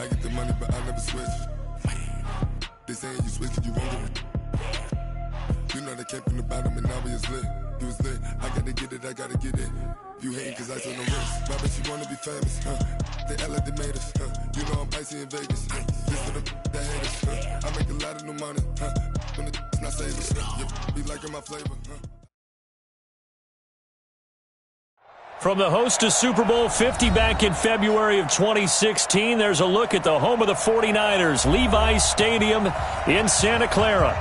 I get the money, but I never switch. They saying you switch, you won't get it. You know they came from the bottom and now we is lit. You was lit, I gotta get it, I gotta get it. You hating cause I took no risks. My bitch, you wanna be famous, They act like they made us, You know I'm icy in Vegas, This for the that hate us, I make a lot of new money, When the not saving, You be liking my flavor, From the host of Super Bowl 50 back in February of 2016, there's a look at the home of the 49ers, Levi's Stadium in Santa Clara.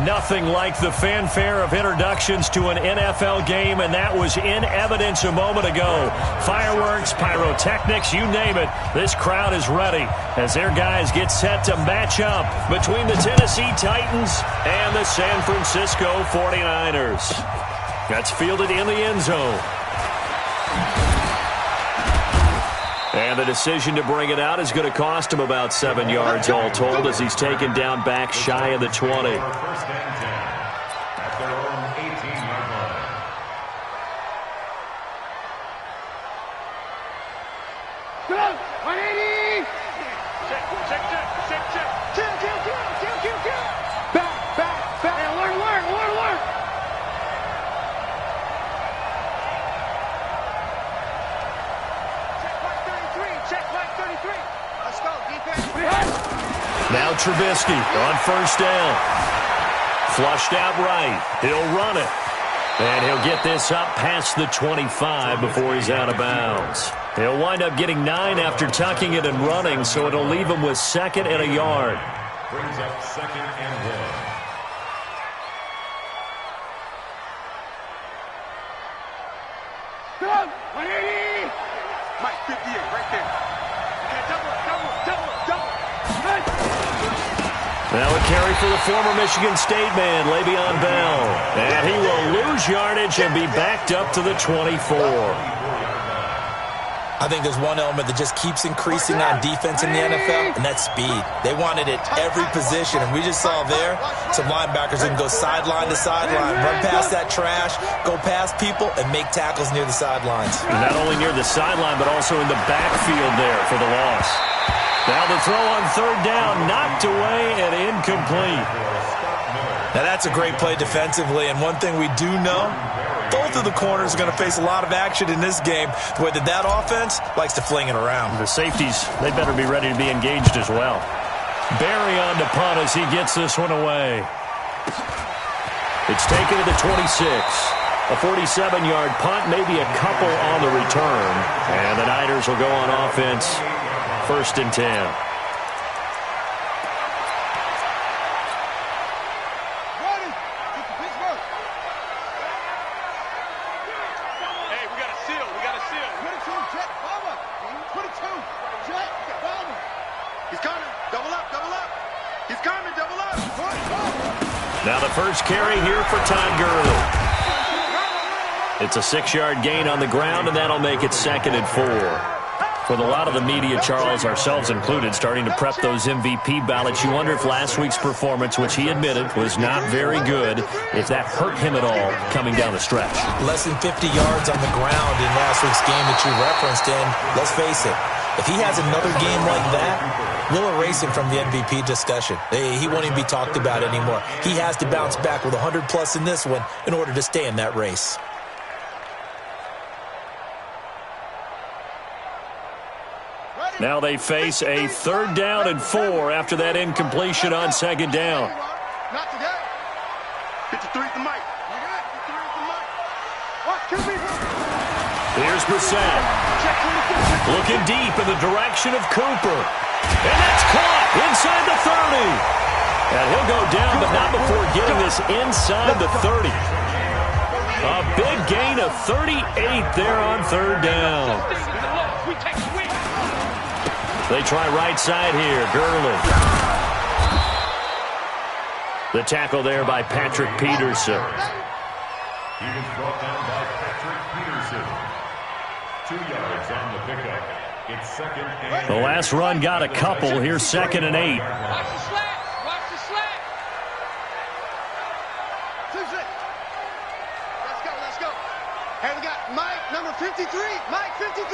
Nothing like the fanfare of introductions to an NFL game, and that was in evidence a moment ago. Fireworks, pyrotechnics, you name it. This crowd is ready as their guys get set to match up between the Tennessee Titans and the San Francisco 49ers. That's fielded in the end zone. And the decision to bring it out is going to cost him about 7 yards all told as he's taken down back shy of the 20. First and 10 at their own 18-yard line. Go! 180! Check. Kill. Back. Hey, alert. Check mark 33. Let's go, defense. Now Trubisky on first down. Flushed out right. He'll run it. And he'll get this up past the 25 before he's out of bounds. He'll wind up getting 9 after tucking it and running, so it'll leave him with 2nd and a yard. Brings up 2nd and 1. Go! 180! Mike, 58, right there. Okay, double. Now a carry for the former Michigan State man, Le'Veon Bell. And he will lose yardage and be backed up to the 24. I think there's one element that just keeps increasing on defense in the NFL, and that's speed. They wanted it every position, and we just saw there some linebackers who can go sideline to sideline, run past that trash, go past people, and make tackles near the sidelines. And not only near the sideline, but also in the backfield there for the loss. Now the throw on third down, knocked away and incomplete. Now that's a great play defensively, and one thing we do know, both of the corners are going to face a lot of action in this game, the way that offense likes to fling it around. The safeties, they better be ready to be engaged as well. Barry on to punt as he gets this one away. It's taken to the 26. A 47-yard punt, maybe a couple on the return. And the Niners will go on offense, 1st and 10. Now the first carry here for Todd Gurley. It's a 6-yard gain on the ground, and that'll make it 2nd and 4. With a lot of the media, Charles, ourselves included, starting to prep those MVP ballots, you wonder if last week's performance, which he admitted was not very good, if that hurt him at all coming down the stretch. Less than 50 yards on the ground in last week's game that you referenced, and let's face it, if he has another game like that, we'll erase him from the MVP discussion. He won't even be talked about anymore. He has to bounce back with 100-plus in this one in order to stay in that race. Now they face a 3rd down and 4 after that incompletion on 2nd down. Not today. 53 at the mic. Here's Brissett. Looking deep in the direction of Cooper. And that's caught inside the 30. And he'll go down, but not before getting this inside the 30. A big gain of 38 there on 3rd down. They try right side here. Gurley. The tackle there by Patrick Peterson. He was brought down by Patrick Peterson. 2 yards on the pickup. It's 2nd and 8. The last run got a couple. Here's 2nd and 8. Watch the slant. Let's go. Hey, we got Mike, number 53. Mike, 53.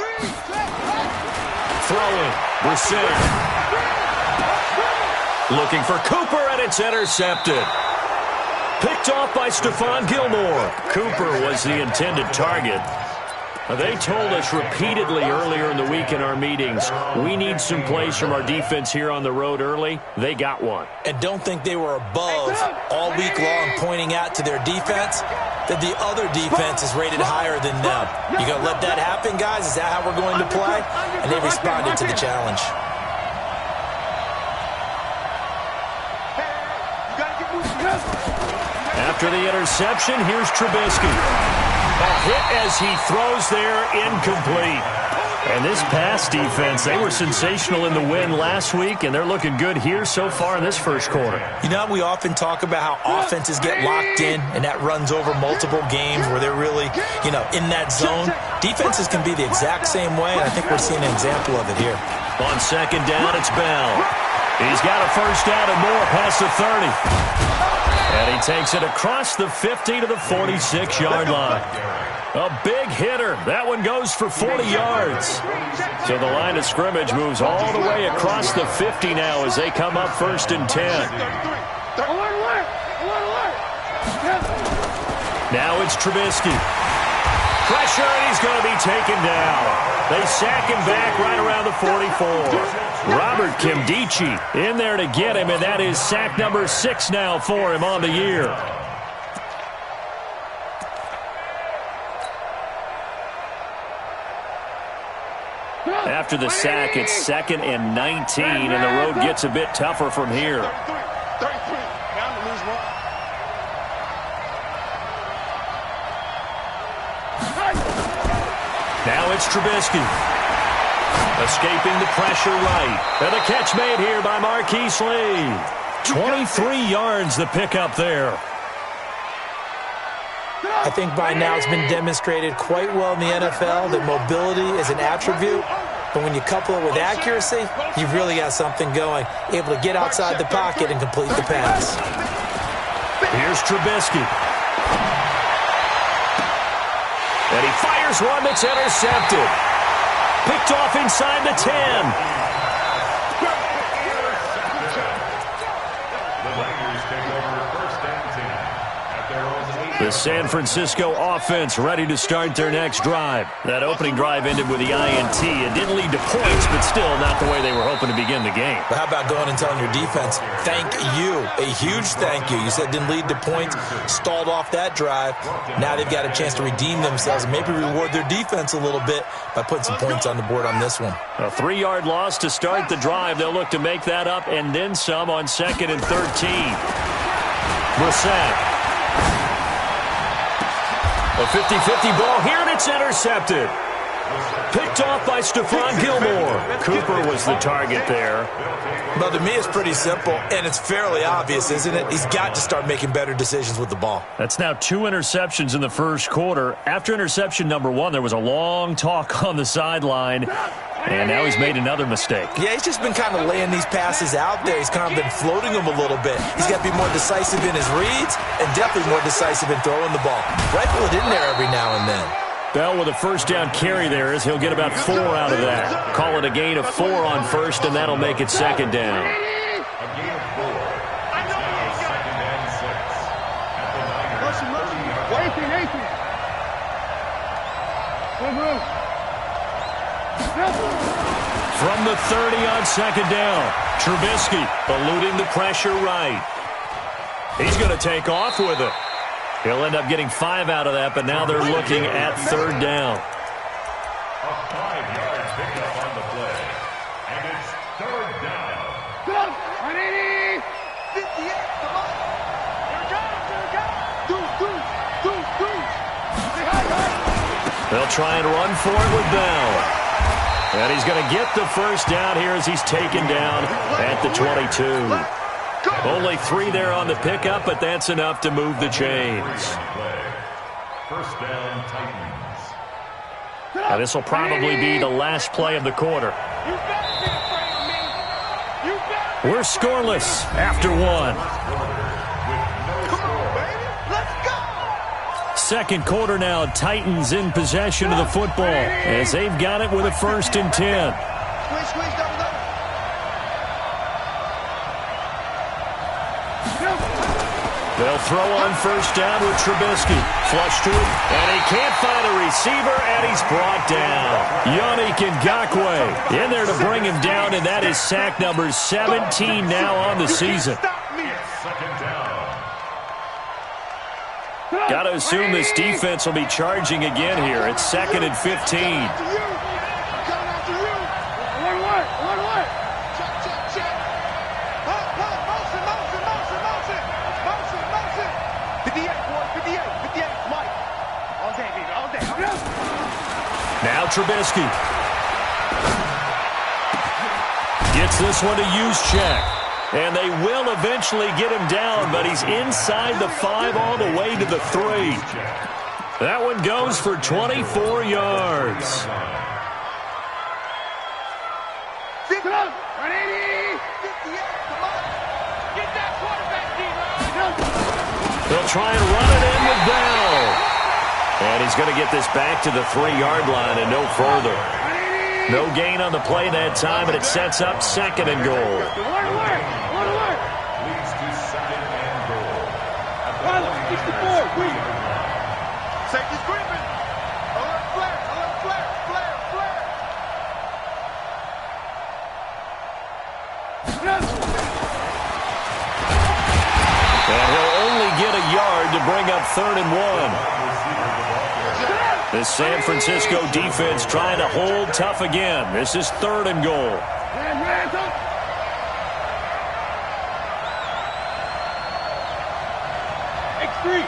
Throwing. Brissett. Looking for Cooper, and it's intercepted. Picked off by Stephon Gilmore. Cooper was the intended target. They told us repeatedly earlier in the week in our meetings, we need some plays from our defense here on the road early. They got one. And don't think they were above all week long pointing out to their defense that the other defense is rated higher than them. You going to let that happen, guys? Is that how we're going to play? And they responded to the challenge. After the interception, here's Trubisky. A hit as he throws there, incomplete. And this pass defense, they were sensational in the win last week, and they're looking good here so far in this first quarter. You know, we often talk about how offenses get locked in, and that runs over multiple games where they're really, in that zone. Defenses can be the exact same way, and I think we're seeing an example of it here. On second down, it's Bell. He's got a first down and more past the 30. And he takes it across the 50 to the 46-yard line. A big hitter. That one goes for 40 yards. So the line of scrimmage moves all the way across the 50 now as they come up first and 10. Now it's Trubisky. Pressure, and he's going to be taken down. They sack him back right around the 44. Robert Kimdichie in there to get him, and that is sack number 6 now for him on the year. After the sack, it's 2nd and 19, and the road gets a bit tougher from here. Now it's Trubisky. Escaping the pressure right. And the catch made here by Marquise Lee. 23 yards the pickup there. I think by now it's been demonstrated quite well in the NFL that mobility is an attribute. But when you couple it with accuracy, you've really got something going. Able to get outside the pocket and complete the pass. Here's Trubisky. And he fires one that's intercepted. Picked off inside the 10. The San Francisco offense ready to start their next drive. That opening drive ended with the INT. It didn't lead to points, but still not the way they were hoping to begin the game. But how about going and telling your defense, thank you, a huge thank you. You said didn't lead to points, stalled off that drive. Now they've got a chance to redeem themselves and maybe reward their defense a little bit by putting some points on the board on this one. A 3-yard loss to start the drive. They'll look to make that up and then some on 2nd and 13. Brissett. A 50-50 ball here, and it's intercepted. Picked off by Stephon Gilmore. Cooper was the target there. Well, to me, it's pretty simple, and it's fairly obvious, isn't it? He's got to start making better decisions with the ball. That's now 2 interceptions in the first quarter. After interception number 1, there was a long talk on the sideline. And now he's made another mistake. Yeah, he's just been kind of laying these passes out there. He's kind of been floating them a little bit. He's got to be more decisive in his reads and definitely more decisive in throwing the ball. Rifle it in there every now and then. Bell with a first down carry there as he'll get about 4 out of that. Call it a gain of 4 on first, and that'll make it 2nd down. From the 30 on 2nd down, Trubisky eluding the pressure right. He's going to take off with it. He'll end up getting 5 out of that, but now they're looking at 3rd down. A 5-yard pickup on the play, and it's 3rd down. Go! 180! 58, come on! Here we go, here we go! Do! They'll try and run for it with Bell. And he's going to get the first down here as he's taken down at the 22. Only 3 there on the pickup, but that's enough to move the chains. First down, Titans. Now this will probably be the last play of the quarter. We're scoreless after 1. Second quarter now, Titans in possession of the football as they've got it with a 1st and 10. They'll throw on first down with Trubisky. Flush to it, and he can't find a receiver, and he's brought down. Yannick Ngakoue in there to bring him down, and that is sack number 17 now on the season. Got to assume this defense will be charging again here. It's 2nd and 15. Now Trubisky gets this one to Juszczyk. And they will eventually get him down, but he's inside the 5 all the way to the 3. That one goes for 24 yards. They'll try and run it in with Bell. And he's going to get this back to the 3-yard line and no further. No gain on the play that time, and it sets up 2nd and goal. Leads to 2nd and goal. 64, wait. Safety screaming. Alert flare, alert flare, flare, flare. And he'll only get a yard to bring up 3rd and 1. This San Francisco defense trying to hold tough again. This is 3rd and goal. X3,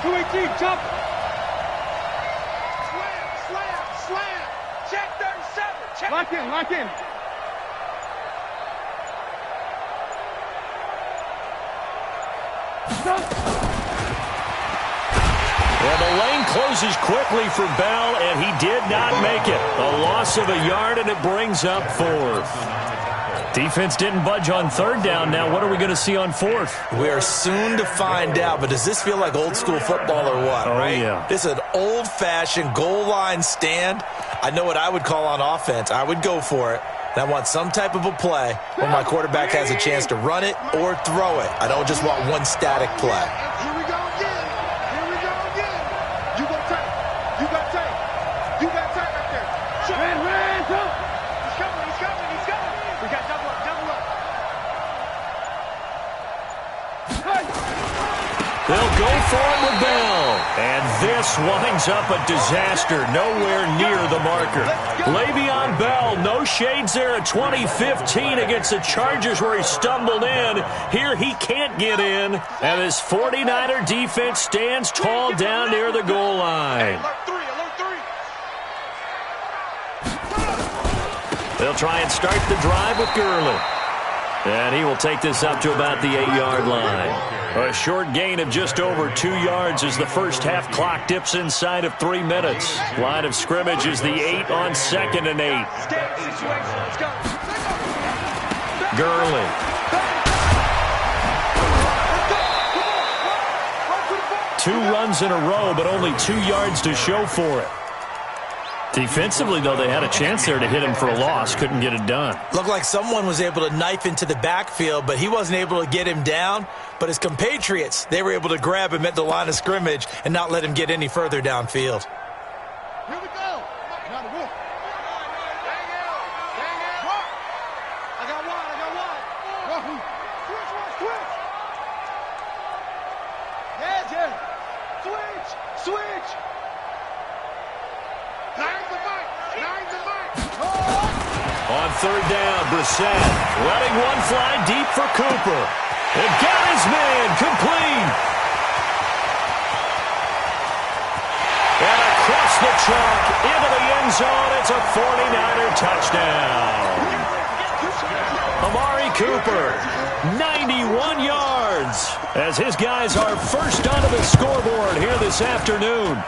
218, jump. Slam. Check 37. Check. Lock in. Well, the lane closes quickly for Bell, and he did not make it. A loss of a yard, and it brings up 4th. Defense didn't budge on 3rd down. Now what are we going to see on 4th? We are soon to find out, but does this feel like old school football or what, right? Yeah. This is an old-fashioned goal line stand. I know what I would call on offense. I would go for it. And I want some type of a play where my quarterback has a chance to run it or throw it. I don't just want one static play. Here we go again. You got tape right there. Red, go. He's coming. We got double up. They'll go for it with Bell. And this winds up a disaster. Nowhere near the marker. Le'Veon Bell, no shades there at 2015 against the Chargers where he stumbled in. Here he can't get in. And this 49er defense stands tall down near the goal line. Alert 3. They'll try and start the drive with Gurley. And he will take this up to about the 8-yard line. A short gain of just over 2 yards as the first half clock dips inside of 3 minutes. Line of scrimmage is the 8 on 2nd and 8. Gurley. Two runs in a row, but only 2 yards to show for it. Defensively, though, they had a chance there to hit him for a loss. Couldn't get it done. Looked like someone was able to knife into the backfield, but he wasn't able to get him down. But his compatriots, they were able to grab him at the line of scrimmage and not let him get any further downfield. Here we go. Now the wolf. I got one. Switch. Yeah. Switch. Nine the mic. On 3rd down, Brissett letting one fly deep for Cooper. And got his man complete. And across the chalk into the end zone. It's a 49er touchdown. Amari Cooper, 91 yards, as his guys are first onto the scoreboard here this afternoon.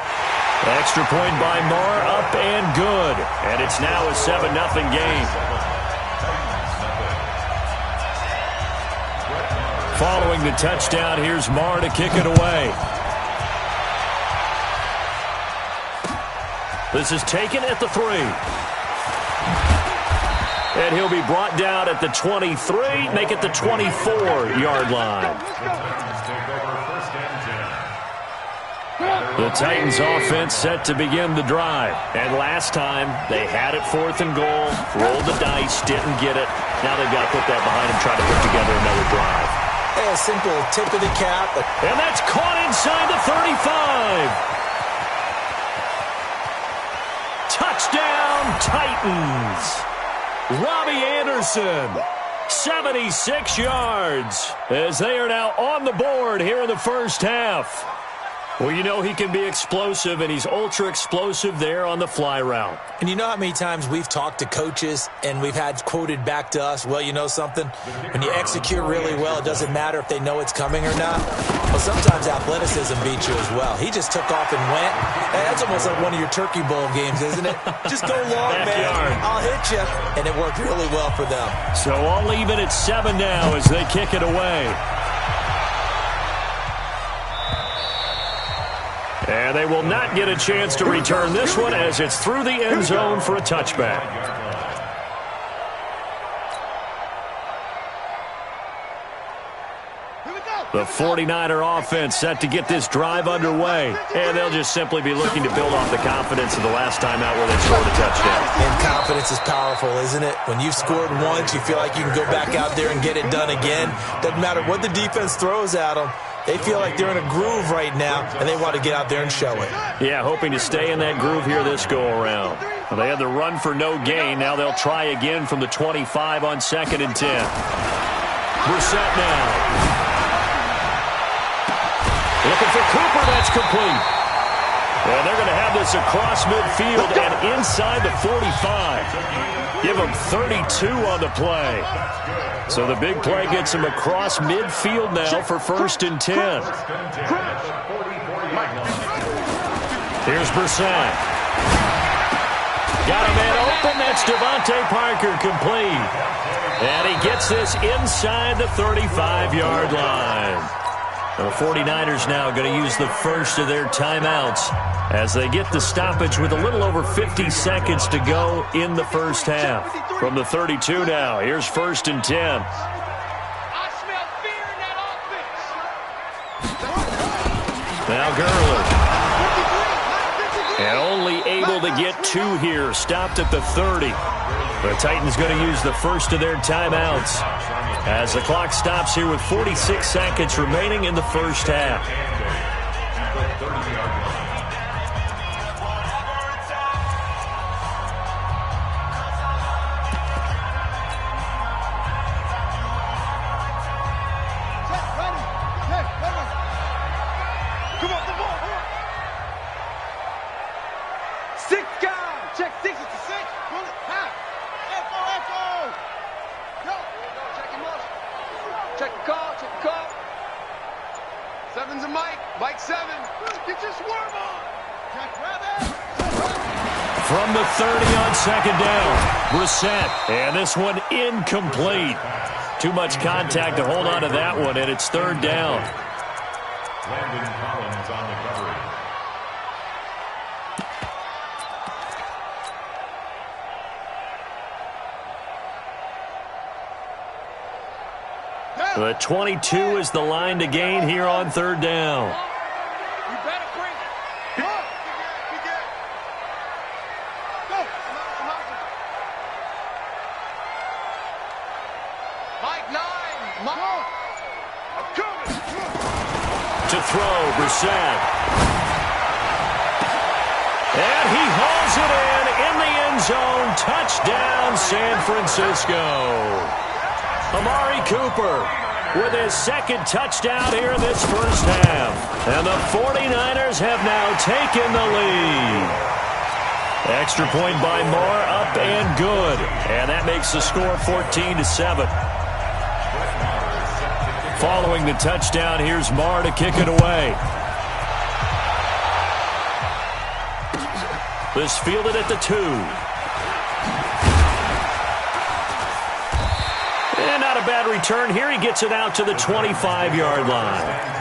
Extra point by Marr, up and good. And it's now a 7-0 game. Following the touchdown, here's Marr to kick it away. This is taken at the 3. And he'll be brought down at the 23, make it the 24-yard line. The Titans offense set to begin the drive. And last time, they had it 4th and goal, rolled the dice, didn't get it. Now they've got to put that behind them, try to put together another drive. A simple tip of the cap. And that's caught inside the 35. Touchdown, Titans. Robbie Anderson, 76 yards, as they are now on the board here in the first half. Well, you know he can be explosive, and he's ultra-explosive there on the fly route. And you know how many times we've talked to coaches and we've had quoted back to us, well, you know something? When you execute really well, it doesn't matter if they know it's coming or not. Well, sometimes athleticism beats you as well. He just took off and went. Hey, that's almost like one of your Turkey Bowl games, isn't it? Just go long, man. I'll hit you. And it worked really well for them. So I'll leave it at 7 now as they kick it away. And they will not get a chance to return this one as it's through the end zone for a touchback. The 49er offense set to get this drive underway. And they'll just simply be looking to build off the confidence of the last time out where they scored a touchdown. And confidence is powerful, isn't it? When you've scored once, you feel like you can go back out there and get it done again. Doesn't matter what the defense throws at them. They feel like they're in a groove right now, and they want to get out there and show it. Yeah, hoping to stay in that groove here this go-around. Well, they had the run for no gain. Now they'll try again from the 25 on 2nd and 10. Brissett now. Looking for Cooper. That's complete. And they're going to have this across midfield and inside the 45. Give them 32 on the play. So the big play gets him across midfield now for 1st and 10. Here's Brissett. Got a man open. That's Devontae Parker, complete. And he gets this inside the 35-yard line. The 49ers now going to use the first of their timeouts as they get the stoppage with a little over 50 seconds to go in the first half. From the 32 now, here's 1st and 10. I smell fear in that offense. Now Gurley. And only able to get 2 here, stopped at the 30. The Titans going to use the first of their timeouts as the clock stops here with 46 seconds remaining in the first half. From the 30 on 2nd down, Brissett, and this one incomplete. Too much contact to hold on to that one, and it's 3rd down. Landon Collins on the coverage. The 22 is the line to gain here on 3rd down. You better bring it. Go. Mike 9. Mike. I'm coming. To throw, Brissett. And he hauls it in the end zone. Touchdown, San Francisco. Amari Cooper with his 2nd touchdown here in this first half. And the 49ers have now taken the lead. Extra point by Moore, up and good. And that makes the score 14-7. Following the touchdown, here's Marr to kick it away. This fielded at the 2. And not a bad return here. He gets it out to the 25-yard line.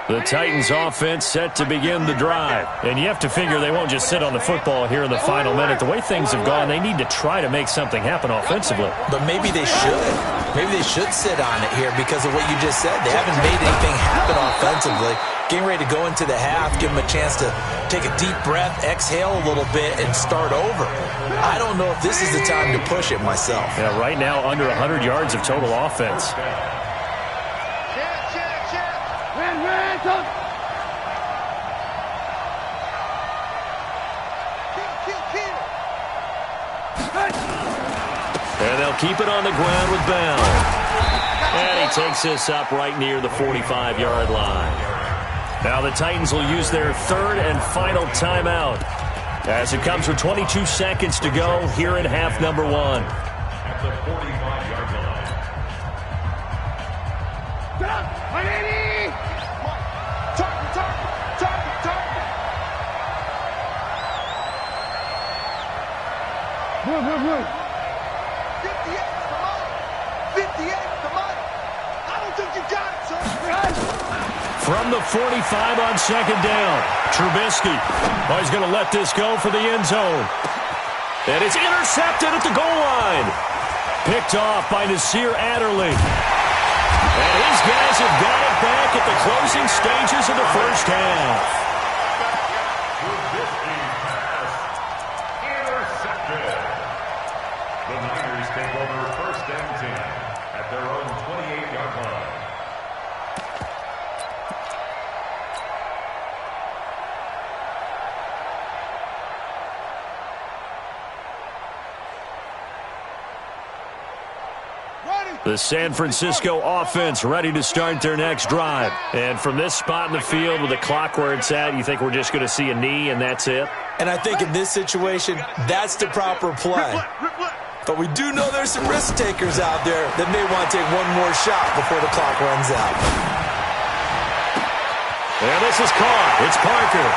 The Titans offense set to begin the drive. And you have to figure they won't just sit on the football here in the final minute. The way things have gone, they need to try to make something happen offensively. But maybe they should. Maybe they should sit on it here because of what you just said. They haven't made anything happen offensively. Getting ready to go into the half, give them a chance to take a deep breath, exhale a little bit, and start over. I don't know if this is the time to push it myself. Yeah, right now under 100 yards of total offense. And they'll keep it on the ground with Bell. And he takes this up right near the 45-yard line. Now the Titans will use their third and final timeout as it comes with 22 seconds to go here in half number one. At the 45-yard line. Move. 58, come on. 58, come on. I don't think you got it, son. From the 45 on second down, Trubisky. Oh, he's going to let this go for the end zone. And it's intercepted at the goal line. Picked off by Nasir Adderley. And his guys have got it back at the closing stages of the first half. The Niners take over first and 10 at their own 28-yard line. The San Francisco offense ready to start their next drive. And from this spot in the field with the clock where it's at, you think we're just going to see a knee and that's it? And I think in this situation, that's the proper play. But we do know there's some risk takers out there that may want to take one more shot before the clock runs out. And this is caught. It's Parker.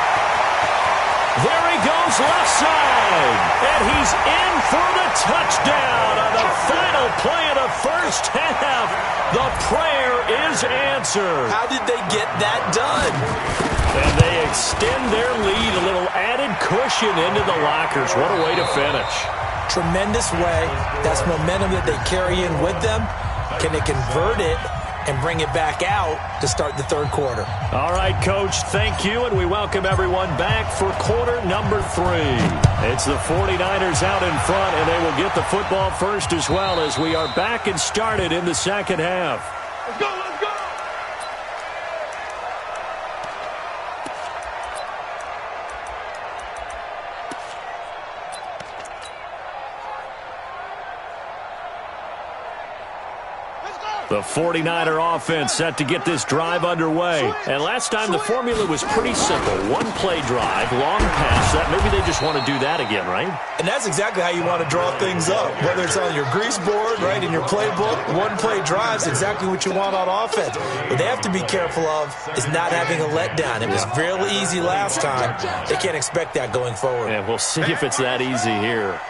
There he goes left side. And he's in for the touchdown on the final play of the first half. The prayer is answered. How did they get that done? And they extend their lead, a little added cushion into the lockers. What a way to finish. Tremendous way. That's momentum that they carry in with them. Can they convert it and bring it back out to start the third quarter? All right, Coach, thank you, and we welcome everyone back for quarter number 3. It's the 49ers out in front, and they will get the football first as well as we are back and started in the second half. Let's go, let's go. The 49er offense set to get this drive underway. And last time the formula was pretty simple. One-play drive, long pass. That maybe they just want to do that again, right? And that's exactly how you want to draw things up. Whether it's on your grease board, right, in your playbook, one-play drive's exactly what you want on offense. What they have to be careful of is not having a letdown. It was fairly easy last time. They can't expect that going forward. And we'll see if it's that easy here.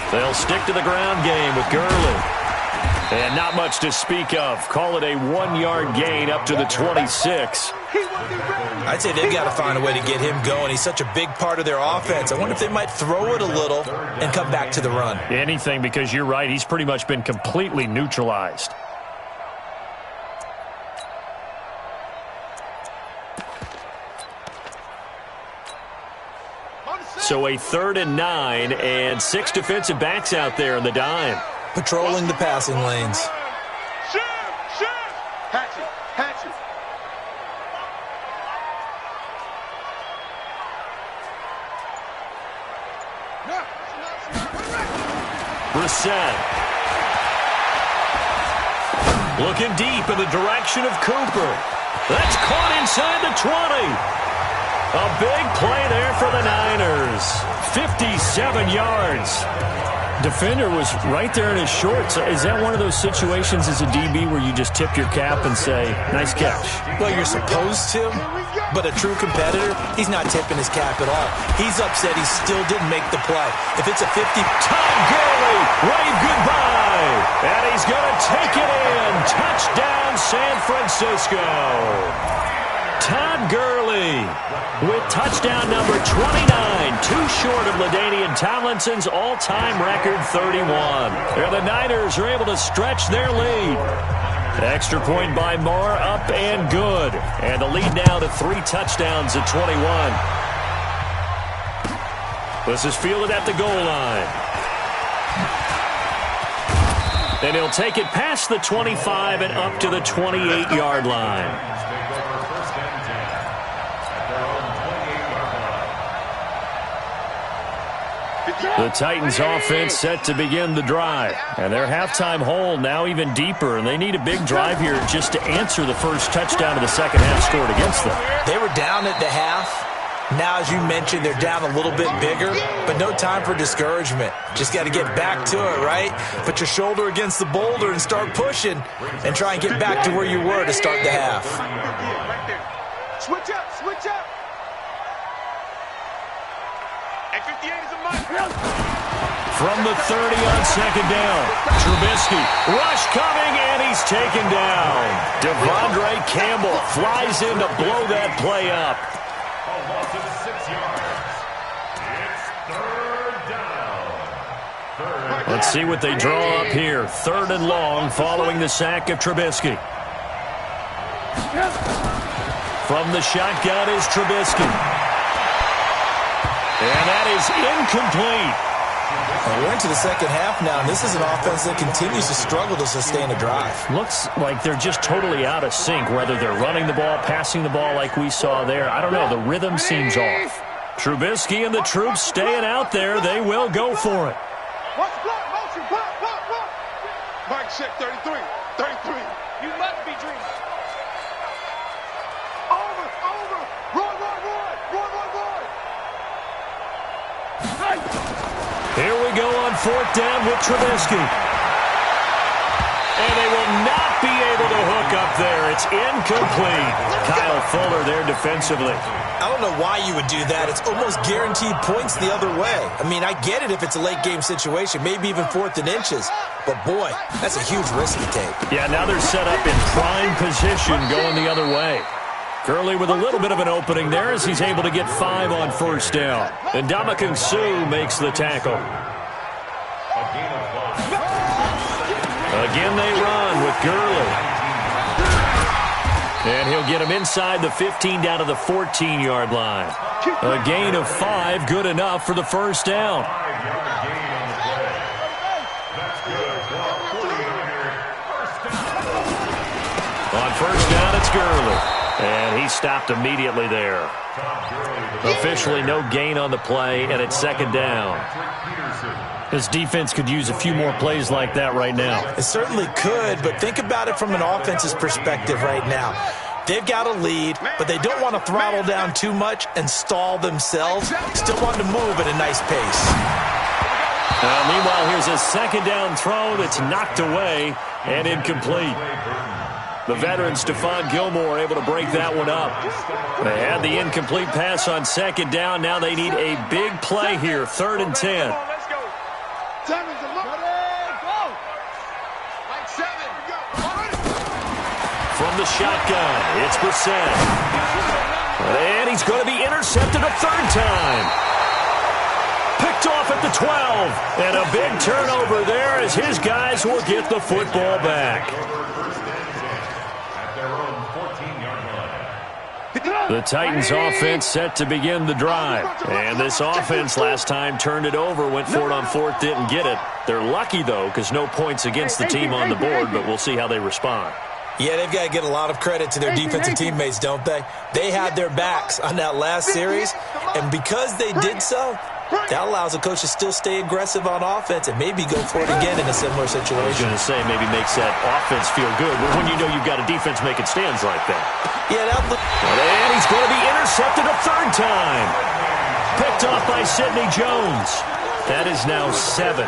They'll stick to the ground game with Gurley. And not much to speak of. Call it a 1-yard gain up to the 26. I'd say they've got to find a way to get him going. He's such a big part of their offense. I wonder if they might throw it a little and come back to the run. Anything, because you're right. He's pretty much been completely neutralized. So a 3rd and 9 and 6 defensive backs out there in the dime. Patrolling the passing lanes. Hatchet. Brissett. Looking deep in the direction of Cooper. That's caught inside the 20. A big play there for the Niners. 57 yards. Defender was right there in his shorts. Is that one of those situations as a DB where you just tip your cap and say, nice catch? Well, you're supposed to, but a true competitor, he's not tipping his cap at all. He's upset he still didn't make the play. If it's a 50... Todd Gurley, wave goodbye. And he's going to take it in. Touchdown, San Francisco. Todd Gurley with touchdown number 29, too short of LaDainian Tomlinson's all-time record 31. And the Niners are able to stretch their lead. Extra point by Moore, up and good. And the lead now to 3 touchdowns at 21. This is fielded at the goal line. And he'll take it past the 25 and up to the 28-yard line. The Titans offense set to begin the drive. And their halftime hole now even deeper. And they need a big drive here just to answer the first touchdown of the second half scored against them. They were down at the half. Now, as you mentioned, they're down a little bit bigger, but no time for discouragement. Just got to get back to it, right? Put your shoulder against the boulder and start pushing and try and get back to where you were to start the half. Switch up, switch up. And 58 is a must. From the 30 on second down, Trubisky, rush coming, and he's taken down. Devondre Campbell flies in to blow that play up. A loss of 6 yards. It's third down. Let's see what they draw up here. 3rd and long following the sack of Trubisky. From the shotgun is Trubisky. And that is incomplete. Well, we're into the second half now, and this is an offense that continues to struggle to sustain a drive. Looks like they're just totally out of sync, whether they're running the ball, passing the ball like we saw there. I don't know. The rhythm seems off. Trubisky and the troops staying out there. They will go for it. Watch the block, motion, block. Mike check 33. You must be dreaming. Over. Roy. Here we go on 4th down with Trubisky. And they will not be able to hook up there. It's incomplete. Kyle Fuller there defensively. I don't know why you would do that. It's almost guaranteed points the other way. I mean, I get it if it's a late-game situation, maybe even 4th and inches. But, boy, that's a huge risk to take. Yeah, now they're set up in prime position going the other way. Gurley with a little bit of an opening there as he's able to get 5 on 1st down. And Ndamukong Suh makes the tackle. Again they run with Gurley. And he'll get him inside the 15 down to the 14-yard line. A gain of 5, good enough for the 1st down. 5-yard gain on the play. That's good for a 49er first down. On 1st down, it's Gurley. And he stopped immediately there. Officially no gain on the play, and it's 2nd down. This defense could use a few more plays like that right now. It certainly could, but think about it from an offense's perspective right now. They've got a lead, but they don't want to throttle down too much and stall themselves. Still want to move at a nice pace. Meanwhile, here's a 2nd down throw that's knocked away and incomplete. The veteran Stephon Gilmore able to break that one up. They had the incomplete pass on 2nd down. Now they need a big play here, 3rd and 10. From the shotgun, it's Brissett. And he's going to be intercepted a 3rd time. Picked off at the 12. And a big turnover there as his guys will get the football back. The Titans offense set to begin the drive. And this offense last time turned it over, went for it on 4th, didn't get it. They're lucky, though, because no points against the team on the board, but we'll see how they respond. Yeah, they've got to get a lot of credit to their defensive teammates, don't they? They had their backs on that last series, and because they did so, that allows a coach to still stay aggressive on offense and maybe go for it again in a similar situation. I was going to say maybe makes that offense feel good, but when you know you've got a defense making stands like that. Yeah, and he's going to be intercepted a 3rd time. Picked off by Sidney Jones. That is now 7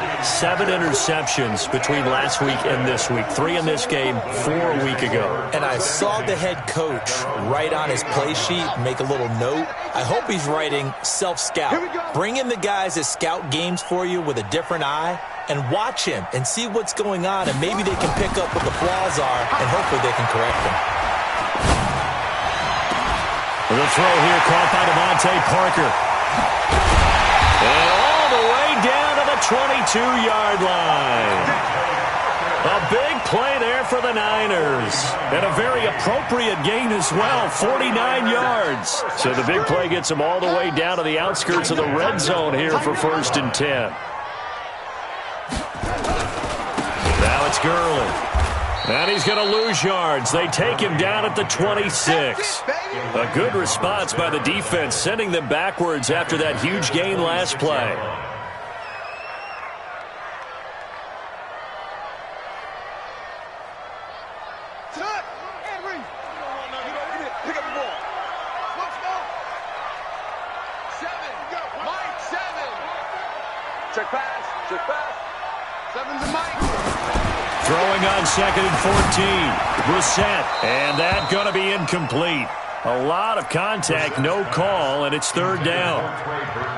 interceptions between last week and this week. 3 in this game, 4 a week ago. And I saw the head coach write on his play sheet, make a little note. I hope he's writing self-scout. Bring in the guys that scout games for you with a different eye and watch him and see what's going on, and maybe they can pick up what the flaws are, and hopefully they can correct them. The throw here caught by Devontae Parker. And all the way down to the 22-yard line. A big play there for the Niners. And a very appropriate gain as well, 49 yards. So the big play gets them all the way down to the outskirts of the red zone here for 1st and 10. Now it's Gurley. And he's going to lose yards. They take him down at the 26. A good response by the defense, sending them backwards after that huge gain last play. Check pass. Check pass. 7's a Mike. Throwing on 2nd and 14. Brissett. And that's going to be incomplete. A lot of contact, no call, and it's 3rd down.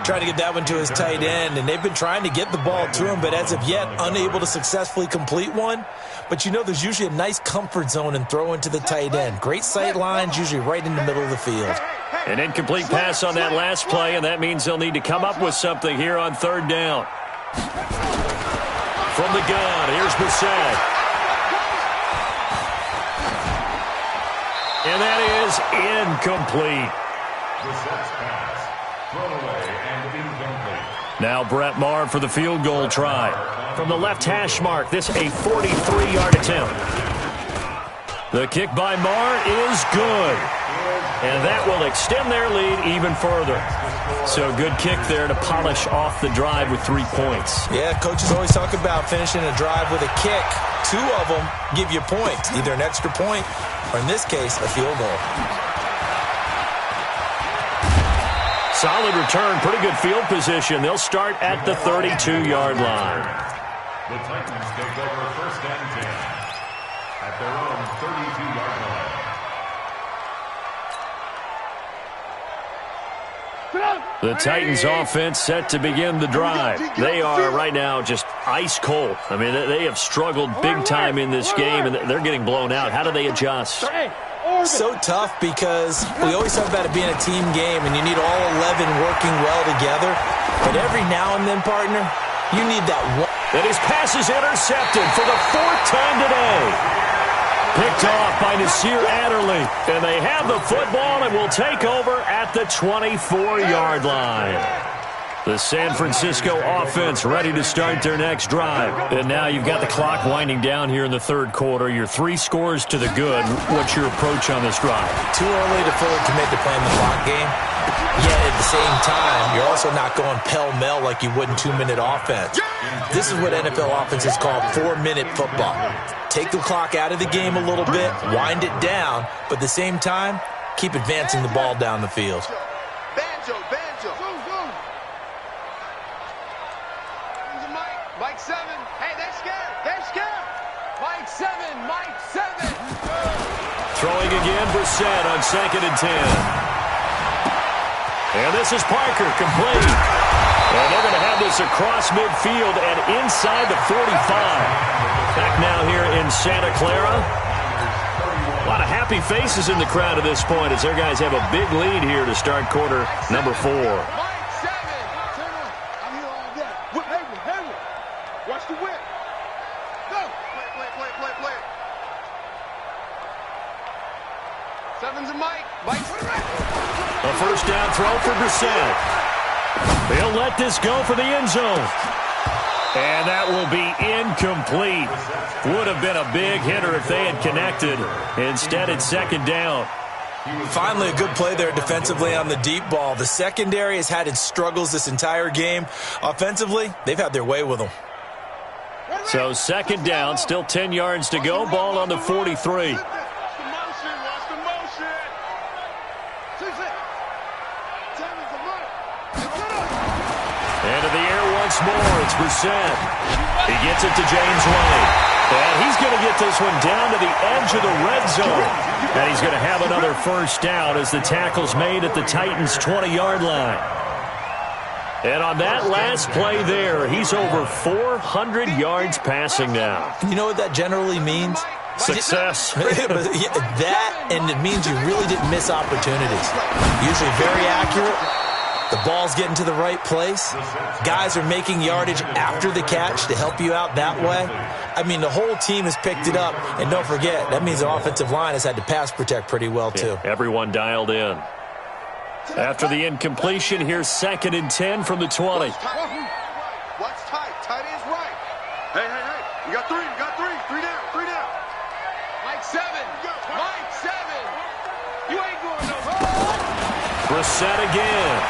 Trying to get that one to his tight end, and they've been trying to get the ball to him, but as of yet, unable to successfully complete one. But you know there's usually a nice comfort zone in throwing to the tight end. Great sight lines, usually right in the middle of the field. An incomplete pass on that last play, and that means they'll need to come up with something here on 3rd down. From the gun, here's Brissett. And that is incomplete. Brissett's pass, thrown away and incomplete. Now Brett Maher for the field goal try. From the left hash mark, this a 43-yard attempt. The kick by Maher is good. And that will extend their lead even further. So good kick there to polish off the drive with 3 points. Yeah, coaches always talk about finishing a drive with a kick. 2 of them give you points, either an extra point or, in this case, a field goal. Solid return, pretty good field position. They'll start at the 32-yard line. The Titans take over 1st and 10 at their own 32-yard line. The Titans offense set to begin the drive. They are right now just ice cold. I mean, they have struggled big time in this game, and they're getting blown out. How do they adjust? So tough because we always talk about it being a team game, and you need all 11 working well together. But every now and then, partner, you need that one. And his pass is intercepted for the 4th time today. Picked off by Nasir Adderley. And they have the football and will take over at the 24-yard line. The San Francisco offense ready to start their next drive. And now you've got the clock winding down here in the 3rd quarter. You're 3 scores to the good. What's your approach on this drive? Too early to fully commit to playing the clock game. Yet at the same time, you're also not going pell-mell like you would in 2-minute offense. This is what NFL offenses call 4-minute football. Take the clock out of the game a little bit, wind it down, but at the same time, keep advancing the ball down the field. Banjo, banjo. Mike 7. Hey, they're scared. They're scared. Mike 7. Mike 7. Throwing again, Brissett on 2nd and 10. And this is Parker, complete. And they're going to have this across midfield and inside the 45. Back now here in Santa Clara. A lot of happy faces in the crowd at this point as their guys have a big lead here to start quarter number 4. Mike 7. I'm here all day. Whip, Hayward. Watch the whip. Go. Play. 7's a Mike. Mike for the right. A 1st down throw for Brissett. They'll let this go for the end zone. And that will be incomplete. Would have been a big hitter if they had connected. Instead, it's 2nd down. Finally, a good play there defensively on the deep ball. The secondary has had its struggles this entire game. Offensively, they've had their way with them. So 2nd down, still 10 yards to go. Ball on the 43. more. It's Brissett. He gets it to James White. And he's going to get this one down to the edge of the red zone. And he's going to have another first down as the tackle's made at the Titans' 20-yard line. And on that last play there, he's over 400 yards passing now. You know what that generally means? Success. That, and it means you really didn't miss opportunities. Usually very accurate. The ball's getting to the right place. Guys are making yardage after the catch to help you out that way. I mean, the whole team has picked it up. And don't forget, that means the offensive line has had to pass protect pretty well, too. Yeah, everyone dialed in. After the incompletion, here's 2nd and 10 from the 20. What's tight? Tight is right. Hey. You got three. Three down. Mike 7. You ain't going no home. Brissett again.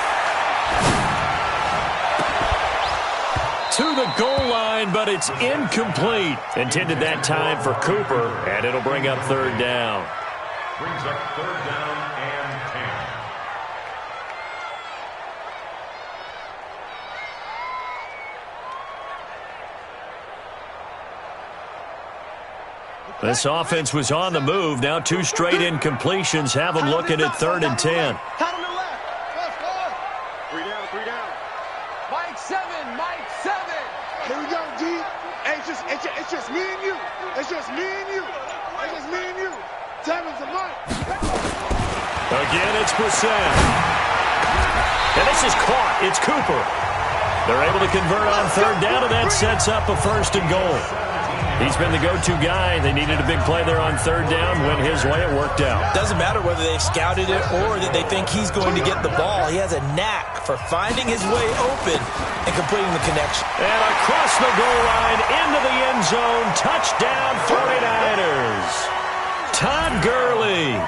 To the goal line, but it's incomplete. Intended that time for Cooper, and it'll bring up 3rd down. Brings up 3rd down and 10. This offense was on the move. Now 2 straight incompletions have them looking at 3rd and 10. Cut him to left. 3 down. Mike 7. Here we go, G. Hey, it's just me and you. Seven's a Mike. Again, it's Brissett. And this is caught. It's Cooper. They're able to convert on 3rd down, and that sets up a 1st and goal. He's been the go-to guy. They needed a big play there on 3rd down. Went his way. It worked out. Doesn't matter whether they've scouted it or that they think he's going to get the ball. He has a knack for finding his way open and completing the connection. And across the goal line, into the end zone. Touchdown, 49ers. Todd Gurley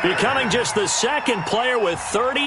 becoming just the 2nd player with 30